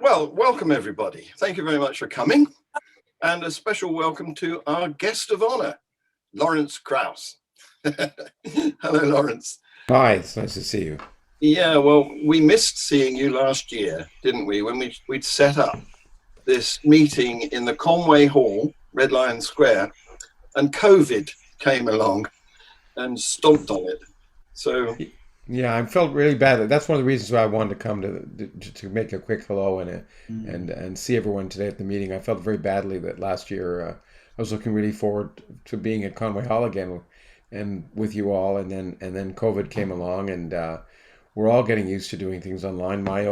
Well, welcome everybody. Thank you very much for coming. And a special welcome to our guest of honor, Lawrence Krauss. Hello, Lawrence. Hi, it's nice to see you. Yeah, well, we missed seeing you last year, didn't we? When we'd set up this meeting in the Conway Hall, Red Lion Square, and COVID came along and stomped on it. So, Yeah, I felt really bad. That's one of the reasons why I wanted to come to make a quick hello and see everyone today at the meeting. I felt very badly that last year I was looking really forward to being at Conway Hall again and with you all, and then COVID came along, and we're all getting used to doing things online. My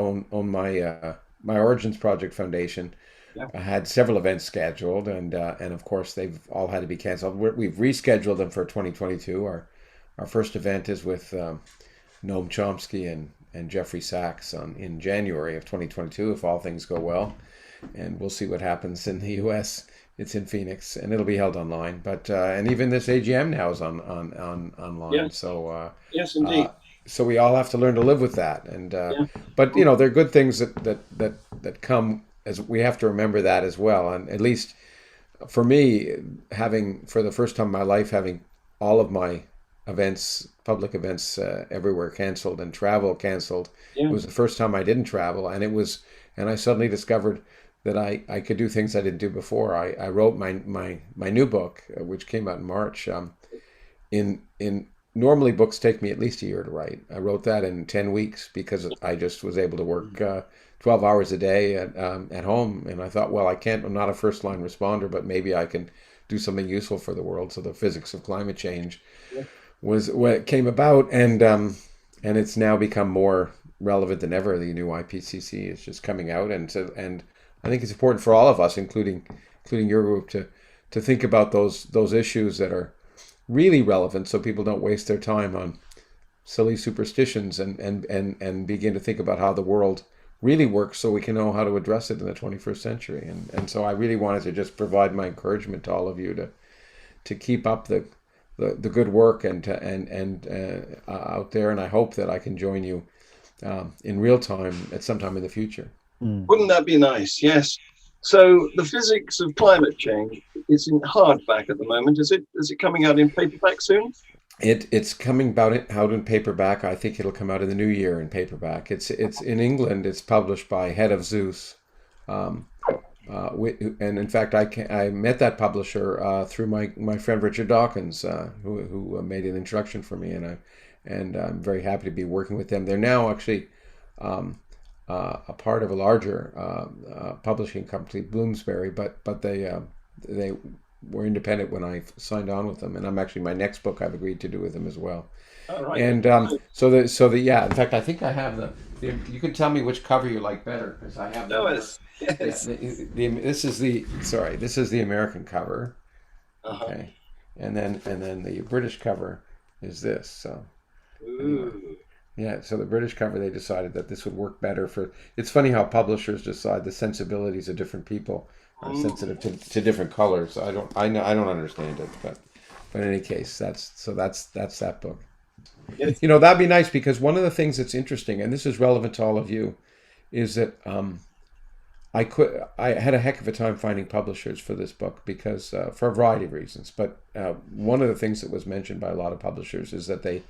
Origins Project Foundation yeah, had several events scheduled, and of course they've all had to be canceled. We've rescheduled them for 2022. Our first event is with Noam Chomsky and Jeffrey Sachs in January of 2022, if all things go well. And we'll see what happens in the US. It's in Phoenix, and it'll be held online. But and even this AGM now is on online. yes, yes, indeed. So we all have to learn to live with that. And Yeah, but there are good things that come, as we have to remember that as well. And at least for me, having for the first time in my life having all of my events, public events everywhere canceled and travel canceled. It yeah, was the first time I didn't travel, and I suddenly discovered that I could do things I didn't do before. I wrote my new book, which came out in March. In Normally books take me at least a year to write. I wrote that in 10 weeks because I just was able to work 12 hours a day at home, and I thought, well, I'm not a first line responder, but maybe I can do something useful for the world. So the physics of climate change yeah. was what it came about, and it's now become more relevant than ever. The new IPCC is just coming out, and I think it's important for all of us, including your group, to think about those issues that are really relevant, so people don't waste their time on silly superstitions, and begin to think about how the world really works, so we can know how to address it in the 21st century. And so I really wanted to just provide my encouragement to all of you to keep up the good work and out there, and I hope that I can join you in real time at some time in the future. Wouldn't that be nice? Yes. So the physics of climate change is in hardback at the moment. Is it coming out in paperback soon? It's coming out in paperback. I think it'll come out in the new year in paperback. It's in England. It's published by Head of Zeus, um, and in fact, I met that publisher through my friend Richard Dawkins, who made an introduction for me, and I'm very happy to be working with them. They're now actually um, a part of a larger publishing company, Bloomsbury, but they were independent when I signed on with them, and I'm actually my next book I've agreed to do with them as well. All right. And yeah. In fact, I think I have the. You can tell me which cover you like better, because I have No, the. it's Yeah, yes. this is the American cover. Uh-huh. Okay, and then the British cover is this. So anyway, Ooh. yeah. So the British cover, they decided that this would work better for. It's funny how publishers decide the sensibilities of different people are sensitive to different colors. I don't understand it, but in any case, that's that book. Yes. That'd be nice, because one of the things that's interesting, and this is relevant to all of you, is that I had a heck of a time finding publishers for this book, because for a variety of reasons. But one of the things that was mentioned by a lot of publishers is that they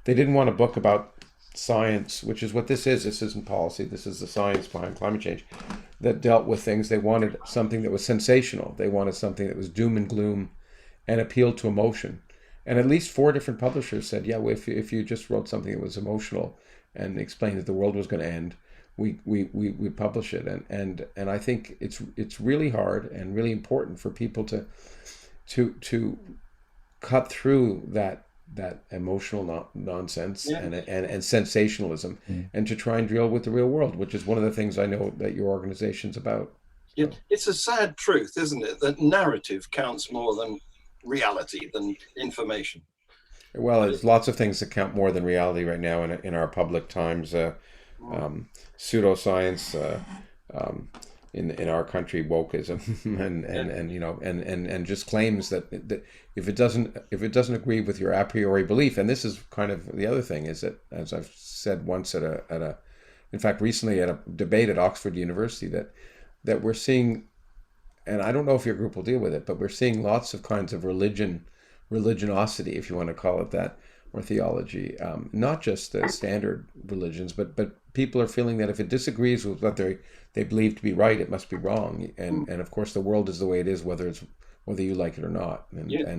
didn't want a book about science, which is what this is. This isn't policy. This is the science behind climate change that dealt with things. They wanted something that was sensational. They wanted something that was doom and gloom and appealed to emotion. And at least four different publishers said, yeah, well, if you just wrote something that was emotional and explained that the world was going to end, we publish it. And I think it's really hard and really important for people to cut through that emotional nonsense Yeah. and sensationalism, and to try and deal with the real world, which is one of the things I know that your organization's about. Yeah. So, It's a sad truth, isn't it, that narrative counts more than reality, than information. well, But there's lots of things that count more than reality right now in our public times. Pseudoscience, um, in our country, wokeism, yeah, and just claims that if it doesn't agree with your a priori belief. And this is kind of the other thing, is that, as I've said once at in fact, recently at a debate at Oxford University that we're seeing, and I don't know if your group will deal with it, but we're seeing lots of kinds of religiosity, if you want to call it that, or theology. Not just the standard religions, but people are feeling that if it disagrees with what they believe to be right, it must be wrong. And of course, the world is the way it is, whether you like it or not. Yeah.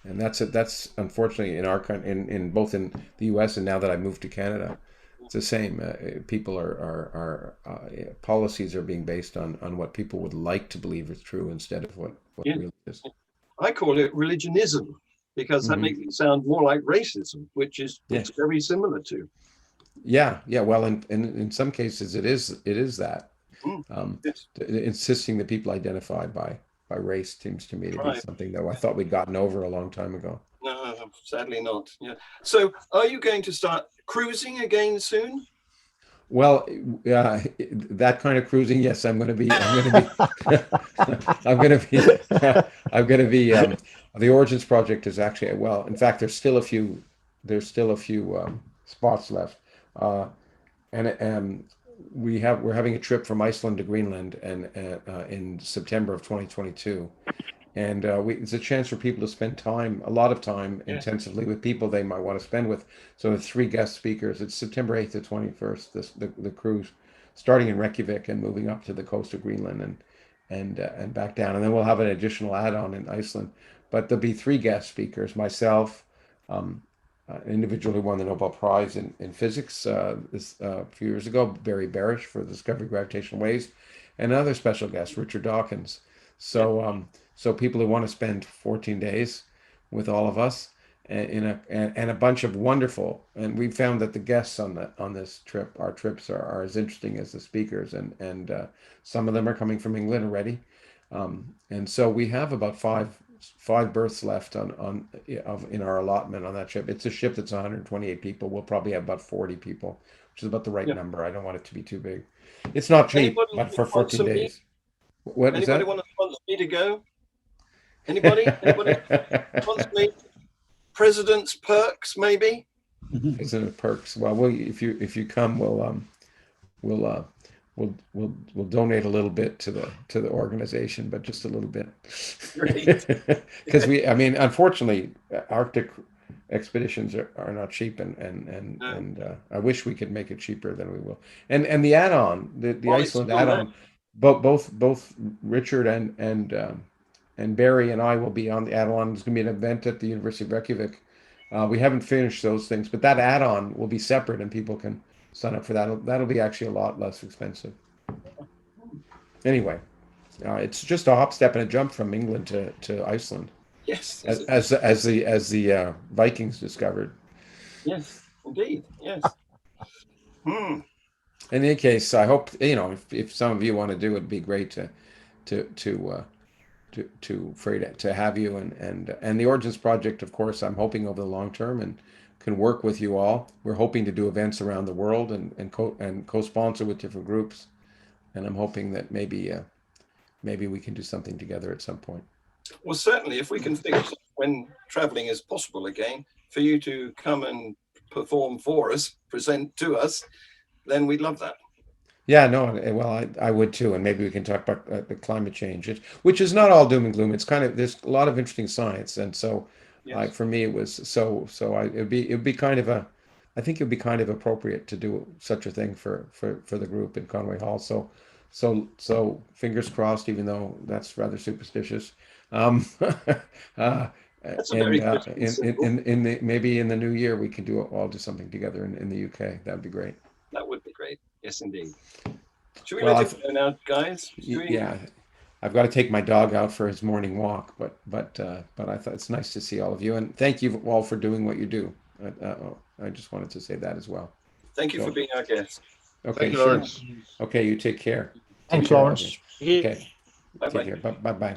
And that's unfortunately in our country, in both in the U.S. and now that I moved to Canada, it's the same. People policies are being based on what people would like to believe is true instead of what Yeah. really is. I call it religionism because that Hmm. makes it sound more like racism, which Yeah, it's very similar to. yeah. Well, in some cases, it is that. Mm, Um, yes. insisting that people identify by race seems to me to be Right. something that I thought we'd gotten over a long time ago. No, sadly not. Yeah. So, are you going to start cruising again soon? Well, that kind of cruising, yes, I'm going to be. I'm going to be. I'm going to be. I'm going to be. The Origins project is actually well. In fact, there's still a few. There's still a few spots left, and we're having a trip from Iceland to Greenland, and in September of 2022. And it's a chance for people to spend time, a lot of time, Yes. intensively with people they might want to spend with. So the three guest speakers. It's September 8th to 21st. The cruise, starting in Reykjavik and moving up to the coast of Greenland and back down, and then we'll have an additional add-on in Iceland. But there'll be three guest speakers: myself, um, an individual who won the Nobel Prize in physics a few years ago, Barry Barish for the discovery of gravitational waves, and another special guest, Richard Dawkins. Yeah. So people who want to spend 14 days with all of us and a bunch of wonderful, and we found that the guests on this trip, our trips are as interesting as the speakers, and some of them are coming from England already, and so we have about five berths left in our allotment on that ship. It's a ship that's 128 people. We'll probably have about 40 people, which is about the right Yeah. number. I don't want it to be too big. It's not cheap, Anybody but for want 14 some? days. What is Anybody that? want to sponsor me to go? Anybody? Anybody sponsor me? President's perks, maybe. Isn't it perks? Well, if you come, we'll we'll donate a little bit to the organization, but just a little bit, Great. because I mean, unfortunately, Arctic expeditions are not cheap, and I wish we could make it cheaper than we will. And the add-on, the Well, it's Iceland still there. add-on, both Richard and Barry and I will be on the add-on. There's going to be an event at the University of Reykjavik. We haven't finished those things, but that add-on will be separate, and people can sign up for that. That'll be actually a lot less expensive. Anyway, it's just a hop, step, and a jump from England to Iceland, Yes. as the Vikings discovered. Yes. Indeed. Yes. Hmm. In any case, I hope if some of you want to do it, it'd be great to to have you and the Origins Project. Of course, I'm hoping over the long term and can work with you all. We're hoping to do events around the world and co-sponsor with different groups, and I'm hoping that maybe we can do something together at some point. Well, certainly, if we can fix when traveling is possible again, for you to come and perform for us, present to us, then we'd love that. Yeah, no, well, I would too, and maybe we can talk about the climate change, which is not all doom and gloom. It's kind of there's a lot of interesting science, and so, like Yes. for me, it was it'd be kind of I think it'd be kind of appropriate to do such a thing for the group in Conway Hall. So fingers crossed, even though that's rather superstitious. Uh, That's a and very good symbol. maybe in the new year we can all do something together in the UK. That'd be great. That would be great. Yes, indeed. Should we Well, let it go now, guys? Should we? yeah, I've got to take my dog out for his morning walk, but I thought it's nice to see all of you, and thank you all for doing what you do. I just wanted to say that as well. Thank you for So, being our guest. okay, Thank you, sure. Lawrence. Okay, you take care. Take Thanks, care, all of you. Lawrence. Okay, Bye take bye. care. Bye bye.